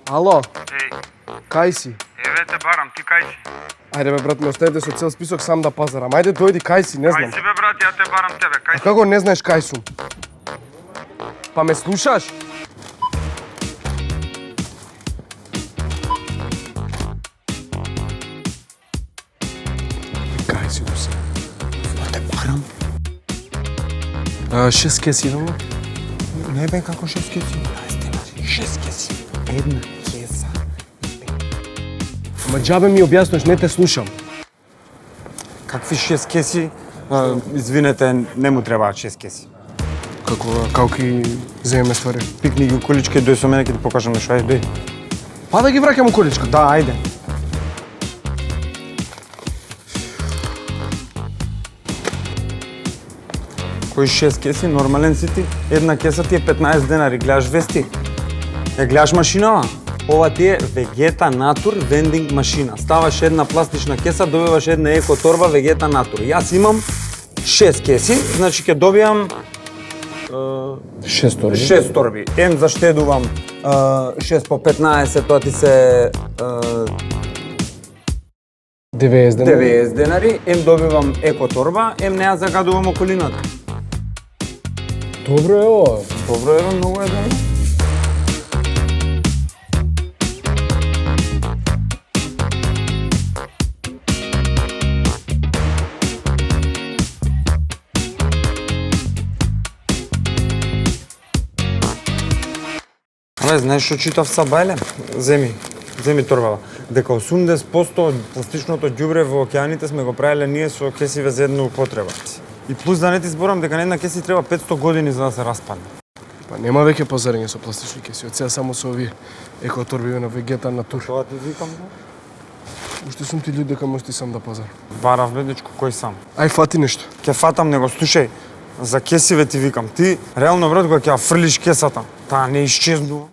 Ало, Еј, кај си? еве те барам, ти кај си? Ајде бе брат, ме оставите со цел список сам да пазарам. Ајде дојди кај си, не Кај знам. си бе брат, ја те барам тебе, кај А си? како не знаеш кај сум? Па ме слушаш? Кај си се? Те барам. 6 кеси имаме. Не бе, како 6 кеси? 6 кеси. Една кеса. Ама џабе ми објасниш, не те слушам. Какви 6 кеси? Извинете, не му требаат 6 кеси. Како ки земеме ствари? Пикни ги колички, дој со мене ќе ти покажам нешто, ајде, дој. Па да ги враќам у количка. Да, ајде. Кои 6 кеси, нормален си ти? Една кеса ти е 15 денари, гледаш вести? Ја гледаш машинава? Ова ти е Vegeta Natur вендинг машина. Ставаш една пластична кеса, добиваш една еко торба Vegeta Natur. Јас имам 6 кеси, значи ќе добијам 6 торби. 6 торби. Ем заштедувам 6 по 15, тоа ти се 90 дена. 90 денари. Ем добивам еко торба, ем не ја загадувам околината. Добро е ова. Добро е, многу е добро. Абе, знаеш што читав са бајле? Земи торбава. Дека 80% од пластичното ѓубре во океаните сме го правеле ние со кесиве за една употреба. И плюс да не ти зборам дека на една кеси треба 500 години за да се распадне. Па нема веќе пазарење со пластични кеси. Од сега само со овие екоторби на Vegeta Natur. Тоа ти викам, да? Уште сум ти луд дека можеш ти сам да пазар. Барав бедичко, кој сам? Ај фати нешто. Ке фатам него, слушај, за кесиве ти викам. Ти, реално брат, кога ќе ја фрлиш кесата, таа не исчезнува.